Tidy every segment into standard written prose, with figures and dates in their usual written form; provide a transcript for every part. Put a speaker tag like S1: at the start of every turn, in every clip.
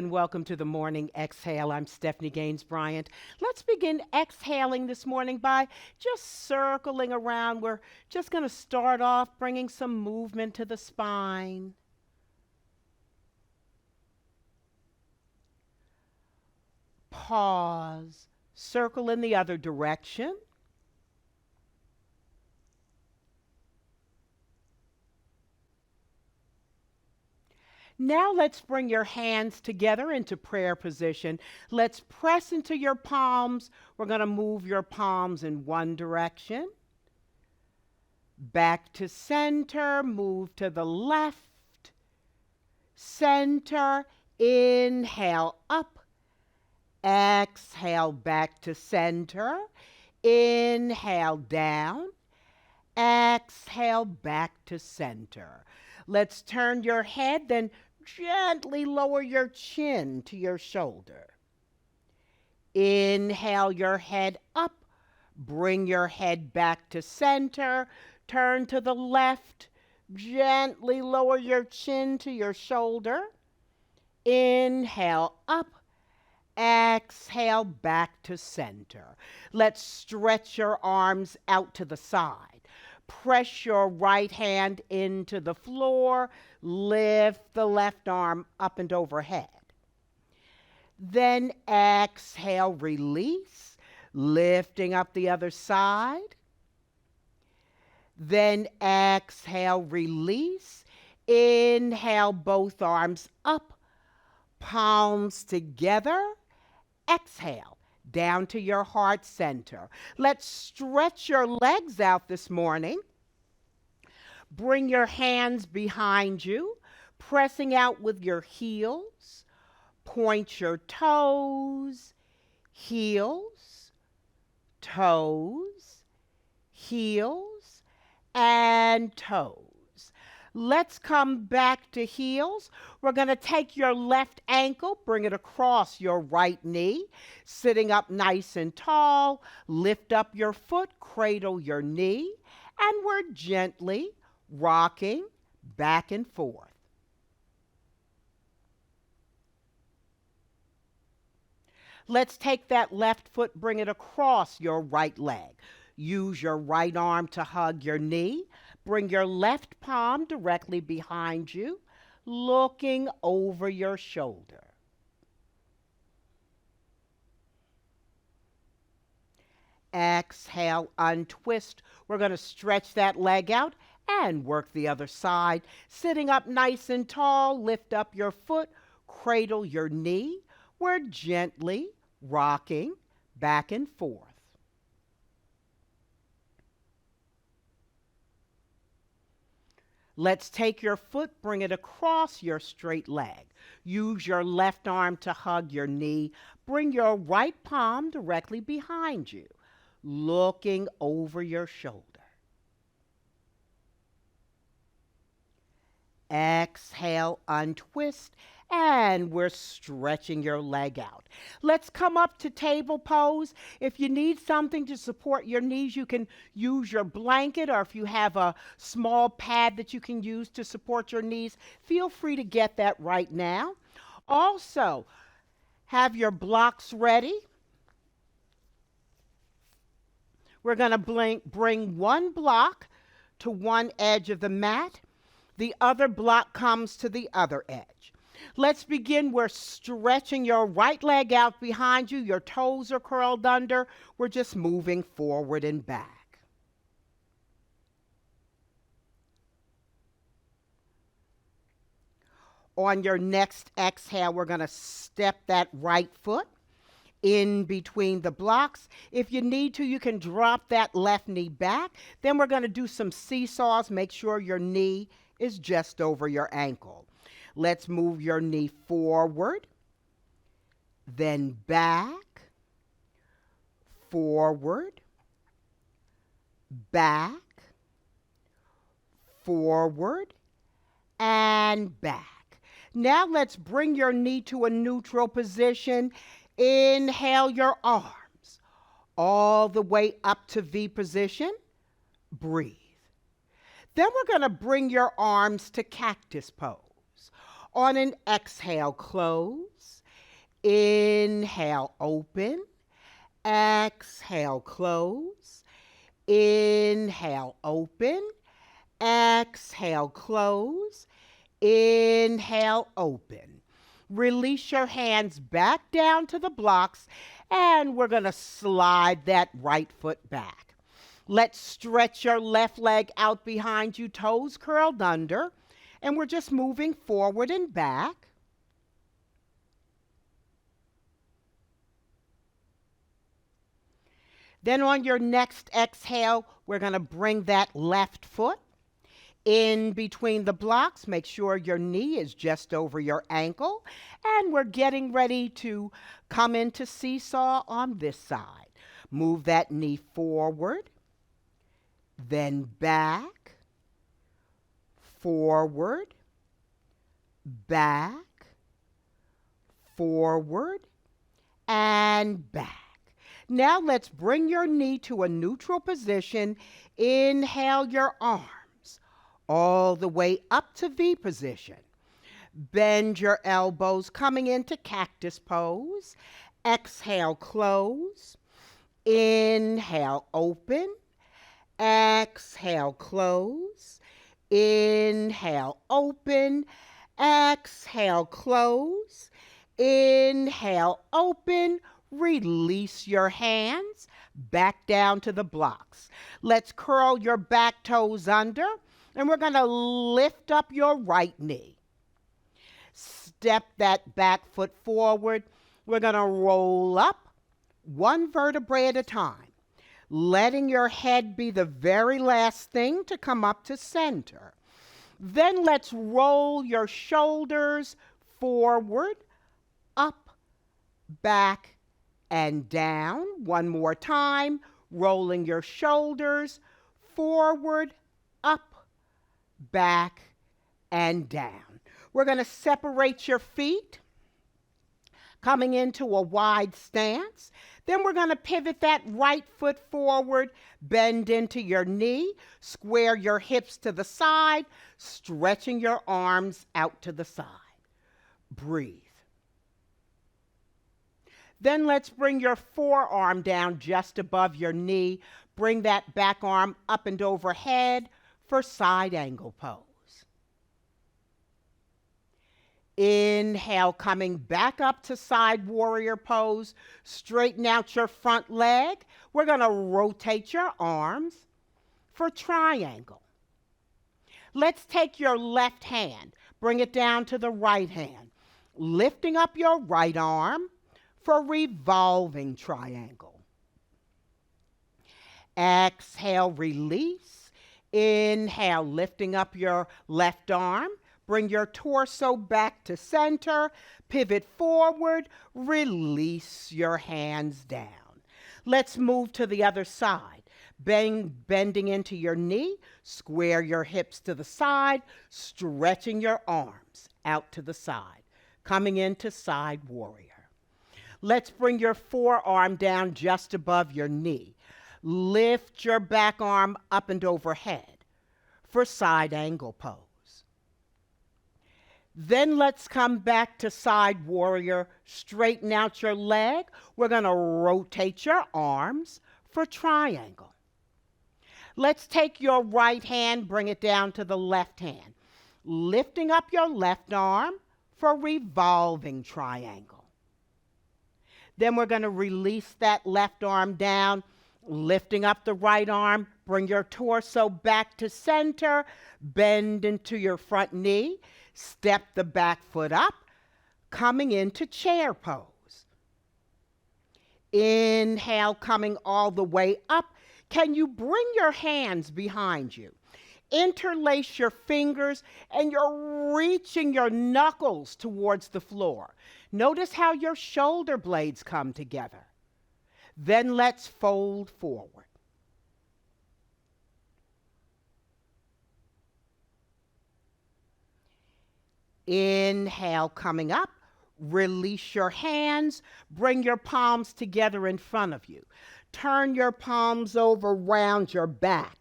S1: and welcome to the morning exhale. I'm Stephanie Gaines-Bryant. Let's begin exhaling this morning by just circling around. We're just going to start off bringing some movement to the spine. Pause. Circle in the other direction. Now let's bring your hands together into prayer position. Let's press into your palms. We're going to move your palms in one direction. Back to center, move to the left. Center, inhale up. Exhale back to center. Inhale down. Exhale back to center. Let's turn your head, then gently lower your chin to your shoulder. Inhale your head up. Bring your head back to center. Turn to the left. Gently lower your chin to your shoulder. Inhale up. Exhale back to center. Let's stretch your arms out to the side. Press your right hand into the floor. Lift the left arm up and overhead. Then exhale, release, lifting up the other side. Then exhale, release. Inhale, both arms up, palms together. Exhale, down to your heart center. Let's stretch your legs out this morning. Bring your hands behind you, pressing out with your heels. Point your toes, heels, toes, heels, and toes. Let's come back to heels. We're going to take your left ankle, bring it across your right knee, sitting up nice and tall. Lift up your foot, cradle your knee, and we're gently rocking back and forth. Let's take that left foot, bring it across your right leg. Use your right arm to hug your knee. Bring your left palm directly behind you, looking over your shoulder. Exhale, untwist. We're going to stretch that leg out and work the other side. Sitting up nice and tall, lift up your foot, cradle your knee. We're gently rocking back and forth. Let's take your foot, bring it across your straight leg. Use your left arm to hug your knee. Bring your right palm directly behind you, looking over your shoulder. Exhale, untwist, and we're stretching your leg out. Let's come up to table pose. If you need something to support your knees, you can use your blanket, or if you have a small pad that you can use to support your knees, feel free to get that right now. Also, have your blocks ready. We're going to bring one block to one edge of the mat. The other block comes to the other edge. Let's begin. We're stretching your right leg out behind you. Your toes are curled under. We're just moving forward and back. On your next exhale, we're going to step that right foot in between the blocks. If you need to, you can drop that left knee back. Then we're going to do some seesaws. Make sure your knee is just over your ankle. Let's move your knee forward, then back, forward, back, forward, and back. Now let's bring your knee to a neutral position. Inhale your arms all the way up to V position. Breathe. Then we're going to bring your arms to cactus pose. On an exhale, close. Inhale, open. Exhale, close. Inhale, open. Exhale, close. Inhale, open. Release your hands back down to the blocks, and we're going to slide that right foot back. Let's stretch your left leg out behind you, toes curled under, and we're just moving forward and back. Then on your next exhale, we're going to bring that left foot in between the blocks. Make sure your knee is just over your ankle. And we're getting ready to come into seesaw on this side. Move that knee forward, then back, forward, back, forward, and back. Now let's bring your knee to a neutral position. Inhale your arms all the way up to V position. Bend your elbows, coming into cactus pose. Exhale, close. Inhale, open. Exhale, close. Inhale, open. Exhale, close. Inhale, open. Release your hands back down to the blocks. Let's curl your back toes under, and we're going to lift up your right knee. Step that back foot forward. We're going to roll up one vertebrae at a time, letting your head be the very last thing to come up to center. Then let's roll your shoulders forward, up, back, and down. One more time, rolling your shoulders forward, up, back, and down. We're going to separate your feet, coming into a wide stance. Then we're going to pivot that right foot forward, bend into your knee, square your hips to the side, stretching your arms out to the side. Breathe. Then let's bring your forearm down just above your knee. Bring that back arm up and overhead for side angle pose. Inhale, coming back up to side warrior pose. Straighten out your front leg. We're going to rotate your arms for triangle. Let's take your left hand, bring it down to the right hand, lifting up your right arm for revolving triangle. Exhale, release. Inhale, lifting up your left arm. Bring your torso back to center. Pivot forward. Release your hands down. Let's move to the other side. Bending into your knee. Square your hips to the side. Stretching your arms out to the side. Coming into side warrior. Let's bring your forearm down just above your knee. Lift your back arm up and overhead for side angle pose. Then let's come back to side warrior. Straighten out your leg. We're going to rotate your arms for triangle. Let's take your right hand, bring it down to the left hand, lifting up your left arm for revolving triangle. Then we're going to release that left arm down, lifting up the right arm. Bring your torso back to center. Bend into your front knee. Step the back foot up, coming into chair pose. Inhale, coming all the way up. Can you bring your hands behind you? Interlace your fingers, and you're reaching your knuckles towards the floor. Notice how your shoulder blades come together. Then let's fold forward. Inhale, coming up. Release your hands. Bring your palms together in front of you. Turn your palms over round your back.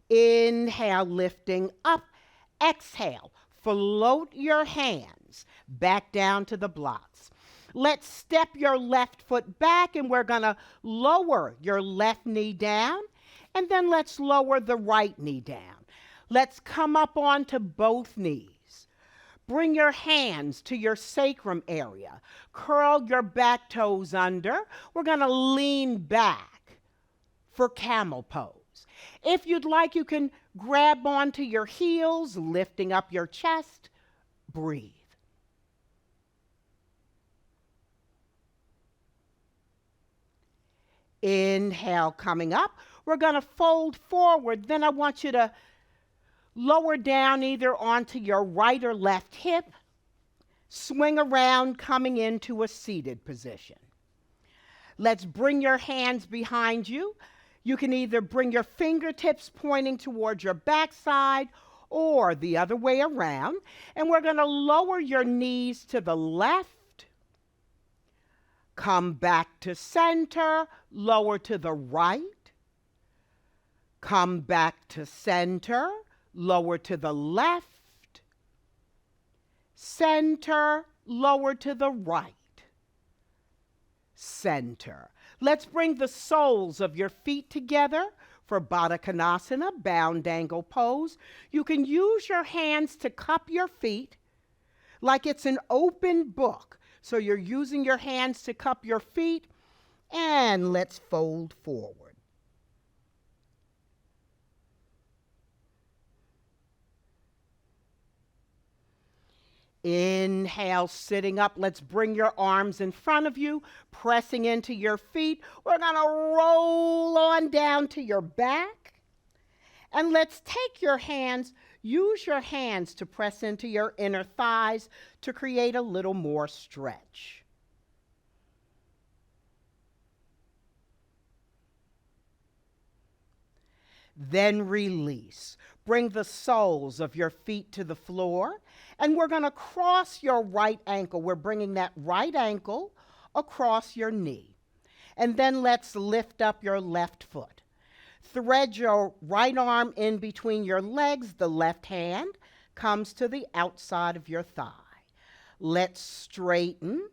S1: Inhale, lifting up. Exhale, float your hands back down to the blocks. Let's step your left foot back, and we're going to lower your left knee down, and then let's lower the right knee down. Let's come up onto both knees. Bring your hands to your sacrum area. Curl your back toes under. We're going to lean back for camel pose. If you'd like, you can grab onto your heels, lifting up your chest. Breathe. Inhale, coming up. We're going to fold forward. Then I want you to lower down either onto your right or left hip. Swing around, coming into a seated position. Let's bring your hands behind you. You can either bring your fingertips pointing towards your backside or the other way around. And we're going to lower your knees to the left. Come back to center, lower to the right. Come back to center, lower to the left. Center, lower to the right. Center. Let's bring the soles of your feet together for Baddha Konasana, bound angle pose. You can use your hands to cup your feet like it's an open book. So you're using your hands to cup your feet, and let's fold forward. Inhale, sitting up. Let's bring your arms in front of you, pressing into your feet. We're going to roll on down to your back. And let's take your hands, use your hands to press into your inner thighs to create a little more stretch. Then release. Bring the soles of your feet to the floor, and we're going to cross your right ankle. We're bringing that right ankle across your knee. And then let's lift up your left foot. Thread your right arm in between your legs. The left hand comes to the outside of your thigh. Let's straighten,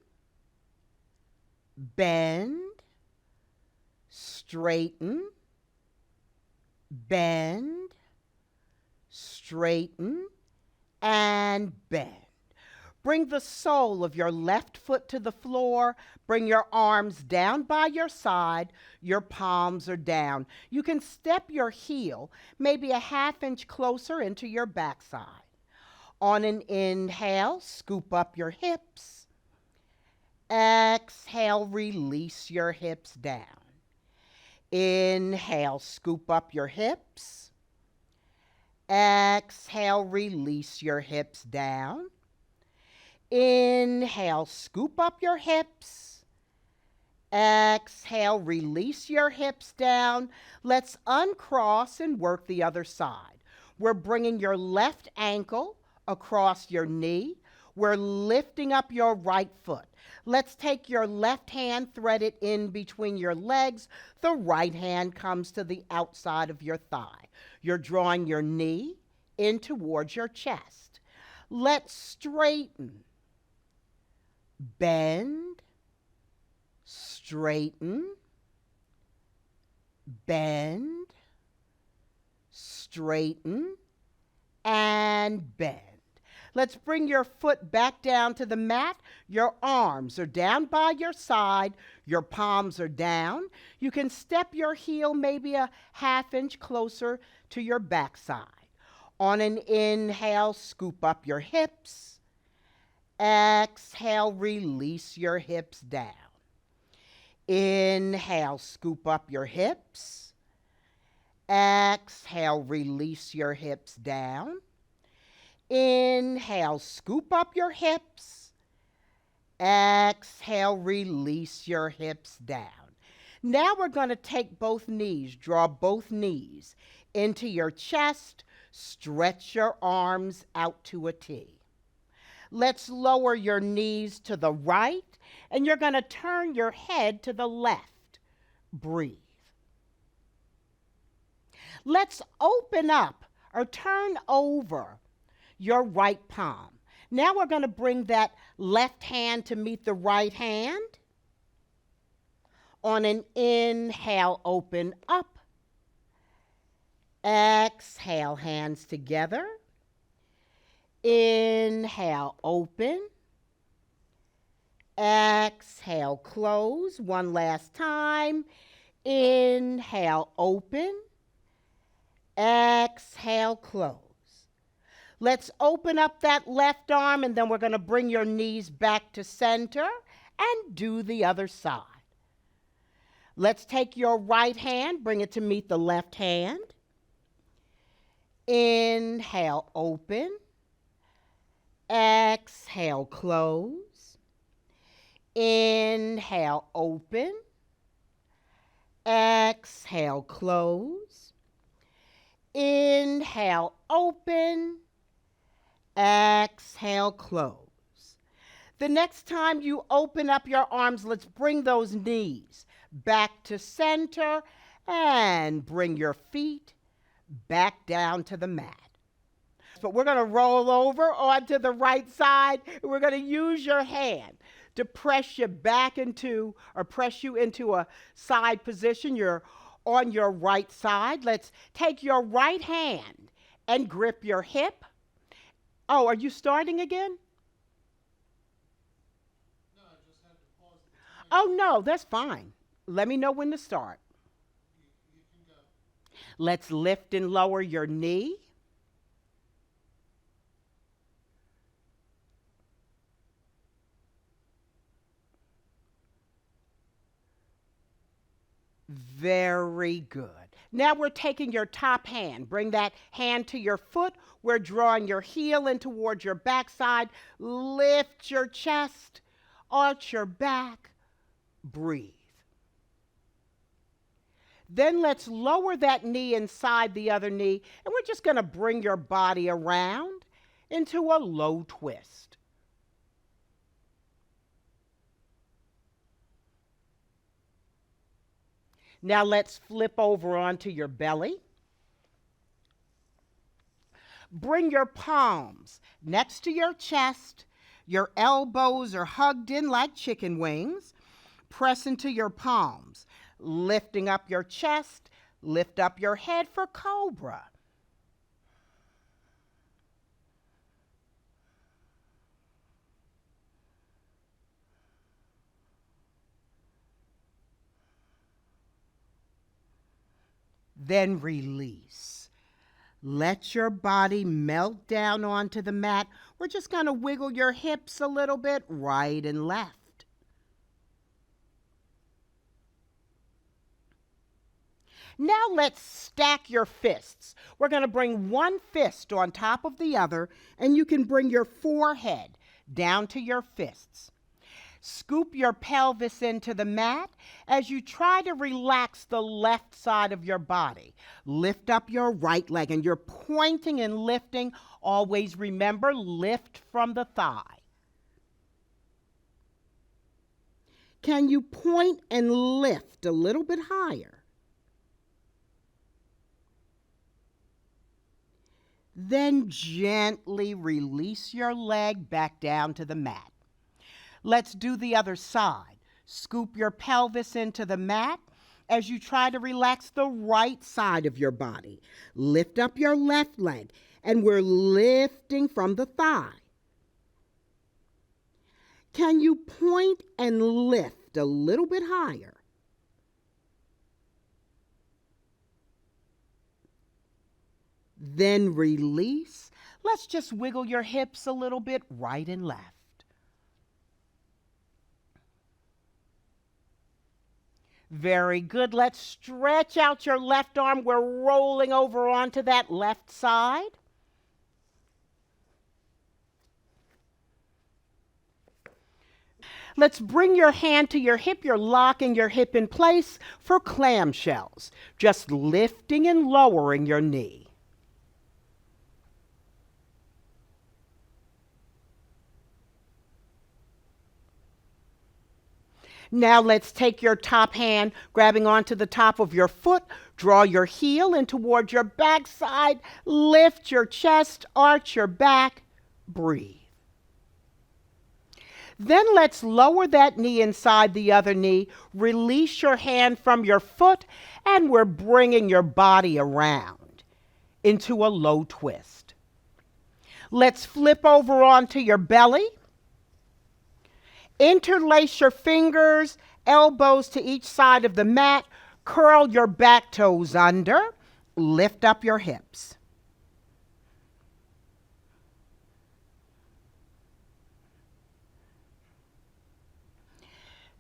S1: bend, straighten, bend, straighten, and bend. Bring the sole of your left foot to the floor. Bring your arms down by your side. Your palms are down. You can step your heel maybe a ½ inch closer into your backside. On an inhale, scoop up your hips. Exhale, release your hips down. Inhale, scoop up your hips. Exhale, release your hips down. Inhale, scoop up your hips. Exhale, release your hips down. Let's uncross and work the other side. We're bringing your left ankle across your knee. We're lifting up your right foot. Let's take your left hand, thread it in between your legs. The right hand comes to the outside of your thigh. You're drawing your knee in towards your chest. Let's straighten, bend, straighten, bend, straighten, and bend. Let's bring your foot back down to the mat. Your arms are down by your side. Your palms are down. You can step your heel maybe a ½ inch closer to your backside. On an inhale, scoop up your hips. Exhale, release your hips down. Inhale, scoop up your hips. Exhale, release your hips down. Inhale, scoop up your hips. Exhale, release your hips down. Now we're going to take both knees, draw both knees into your chest, stretch your arms out to a T. Let's lower your knees to the right, and you're going to turn your head to the left. Breathe. Let's open up or turn over your right palm. Now we're going to bring that left hand to meet the right hand. On an inhale, open up. Exhale, hands together. Inhale, open. Exhale, close. One last time. Inhale, open. Exhale, close. Let's open up that left arm, and then we're going to bring your knees back to center and do the other side. Let's take your right hand, bring it to meet the left hand. Inhale, open. Exhale, close. Inhale, open. Exhale, close. Inhale, open. Exhale, close. The next time you open up your arms, let's bring those knees back to center and bring your feet back down to the mat. But we're going to roll over onto the right side. And we're going to use your hand to press you back into, or press you into a side position. You're on your right side. Let's take your right hand and grip your hip. Oh, are you starting again?
S2: No, I just had to pause the time.
S1: Oh, no, that's fine. Let me know when to start.
S2: You can go.
S1: Let's lift and lower your knee. Very good. Now we're taking your top hand. Bring that hand to your foot. We're drawing your heel in towards your backside. Lift your chest, arch your back, breathe. Then let's lower that knee inside the other knee, and we're just going to bring your body around into a low twist. Now let's flip over onto your belly. Bring your palms next to your chest. Your elbows are hugged in like chicken wings. Press into your palms, lifting up your chest. Lift up your head for cobra. Then release. Let your body melt down onto the mat. We're just going to wiggle your hips a little bit, right and left. Now let's stack your fists. We're going to bring one fist on top of the other, and you can bring your forehead down to your fists. Scoop your pelvis into the mat as you try to relax the left side of your body. Lift up your right leg, and you're pointing and lifting. Always remember, lift from the thigh. Can you point and lift a little bit higher? Then gently release your leg back down to the mat. Let's do the other side. Scoop your pelvis into the mat as you try to relax the right side of your body. Lift up your left leg, and we're lifting from the thigh. Can you point and lift a little bit higher? Then release. Let's just wiggle your hips a little bit, right and left. Very good. Let's stretch out your left arm. We're rolling over onto that left side. Let's bring your hand to your hip. You're locking your hip in place for clamshells. Just lifting and lowering your knee. Now let's take your top hand, grabbing onto the top of your foot, draw your heel in towards your backside, lift your chest, arch your back, breathe. Then let's lower that knee inside the other knee. Release your hand from your foot, and we're bringing your body around into a low twist. Let's flip over onto your belly. Interlace your fingers, elbows to each side of the mat. Curl your back toes under. Lift up your hips.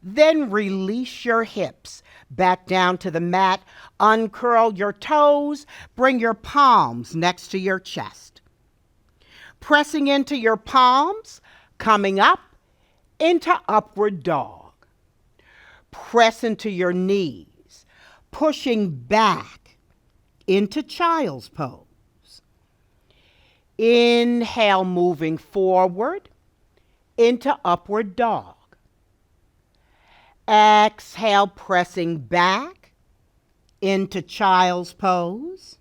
S1: Then release your hips back down to the mat. Uncurl your toes. Bring your palms next to your chest. Pressing into your palms, coming up into upward dog. Press into your knees, pushing back into child's pose. Inhale, moving forward into upward dog. Exhale, pressing back into child's pose.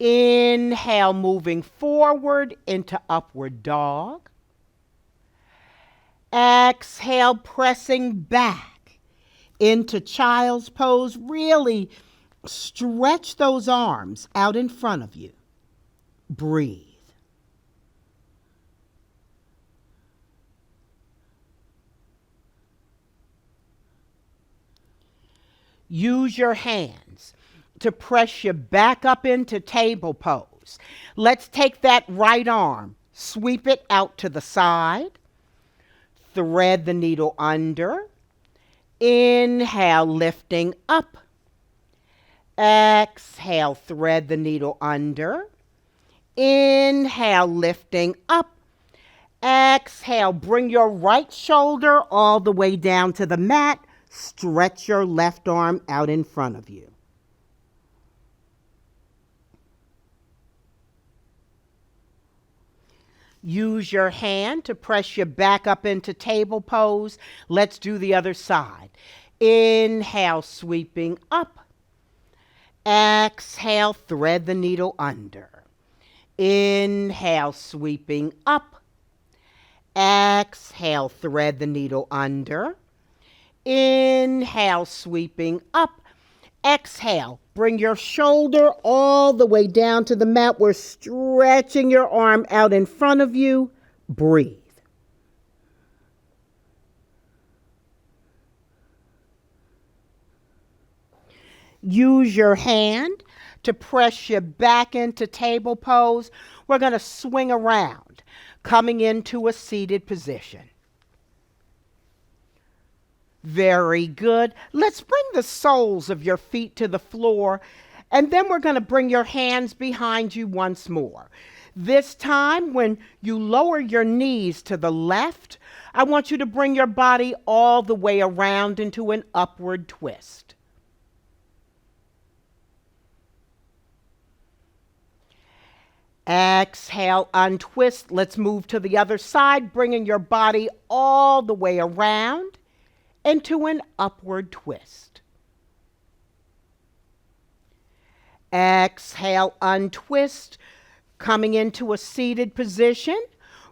S1: Inhale, moving forward into upward dog. Exhale, pressing back into child's pose. Really stretch those arms out in front of you. Breathe. Use your hands to press you back up into table pose. Let's take that right arm, sweep it out to the side, thread the needle under. Inhale, lifting up. Exhale, thread the needle under. Inhale, lifting up. Exhale, bring your right shoulder all the way down to the mat. Stretch your left arm out in front of you. Use your hand to press you back up into table pose. Let's do the other side. Inhale, sweeping up. Exhale, thread the needle under. Inhale, sweeping up. Exhale, thread the needle under. Inhale, sweeping up. Exhale, bring your shoulder all the way down to the mat. We're stretching your arm out in front of you. Breathe. Use your hand to press you back into table pose. We're going to swing around, coming into a seated position. Very good. Let's bring the soles of your feet to the floor, and then we're going to bring your hands behind you once more. This time, when you lower your knees to the left, I want you to bring your body all the way around into an upward twist. Exhale, untwist. Let's move to the other side, bringing your body all the way around into an upward twist. Exhale, untwist, coming into a seated position.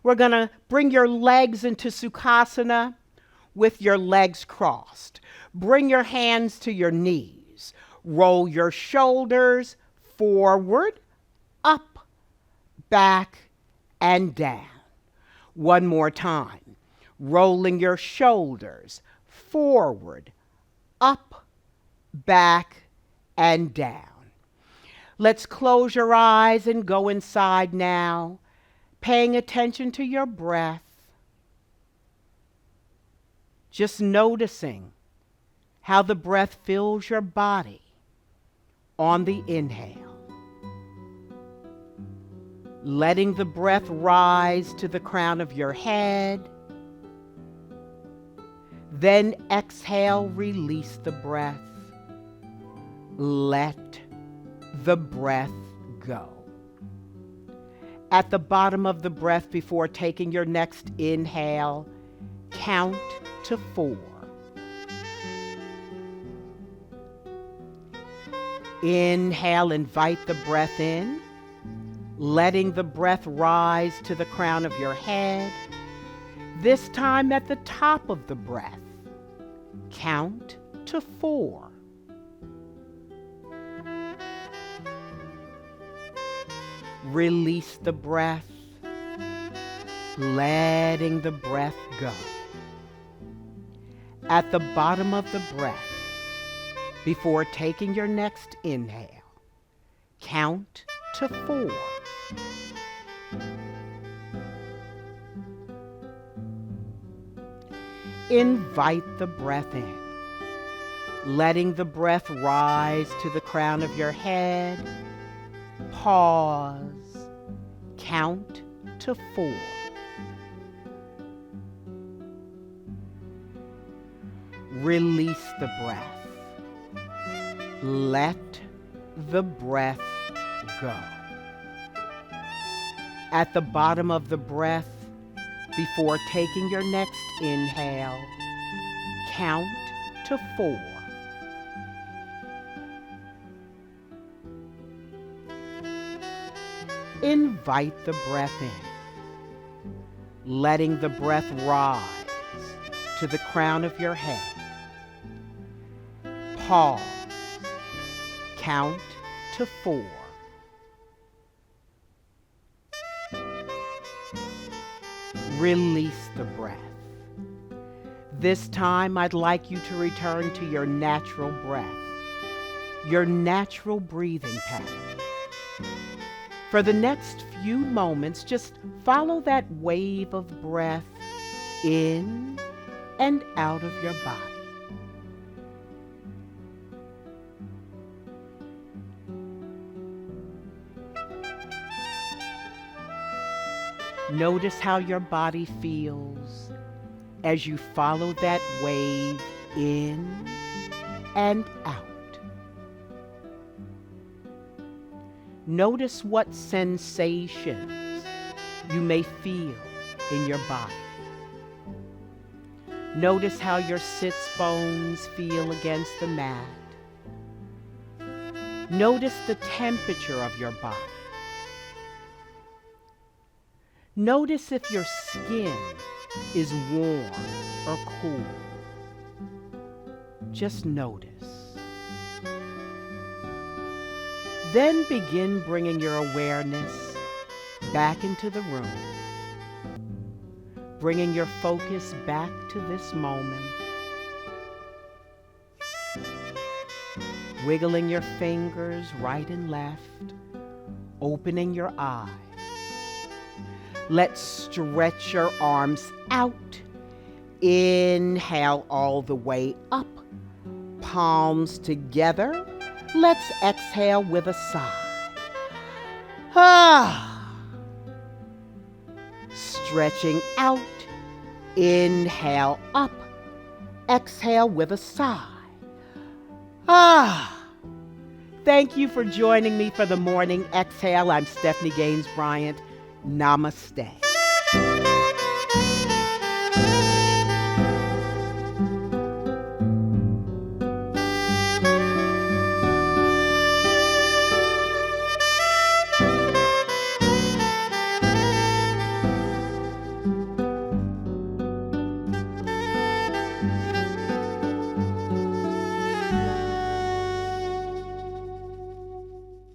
S1: We're going to bring your legs into Sukhasana with your legs crossed. Bring your hands to your knees. Roll your shoulders forward, up, back, and down. One more time. Rolling your shoulders forward, up, back, and down. Let's close your eyes and go inside now, paying attention to your breath. Just noticing how the breath fills your body on the inhale. Letting the breath rise to the crown of your head. Then exhale, release the breath. Let the breath go. At the bottom of the breath, before taking your next inhale, count to 4. Inhale, invite the breath in, letting the breath rise to the crown of your head. This time at the top of the breath, count to 4. Release the breath, letting the breath go. At the bottom of the breath, before taking your next inhale, count to 4. Invite the breath in, letting the breath rise to the crown of your head. Pause. Count to 4. Release the breath. Let the breath go. At the bottom of the breath, before taking your next inhale, count to 4. Invite the breath in, letting the breath rise to the crown of your head. Pause. Count to 4. Release the breath. This time, I'd like you to return to your natural breath, your natural breathing pattern. For the next few moments, just follow that wave of breath in and out of your body. Notice how your body feels as you follow that wave in and out. Notice what sensations you may feel in your body. Notice how your sits bones feel against the mat. Notice the temperature of your body. Notice if your skin is warm or cool. Just notice. Then begin bringing your awareness back into the room, bringing your focus back to this moment, wiggling your fingers right and left, opening your eyes. Let's stretch your arms out. Inhale all the way up, palms together. Let's exhale with a sigh. Stretching out. Inhale up. Exhale with a sigh. Thank you for joining me for the morning exhale. I'm Stephanie Gaines-Bryant. Namaste.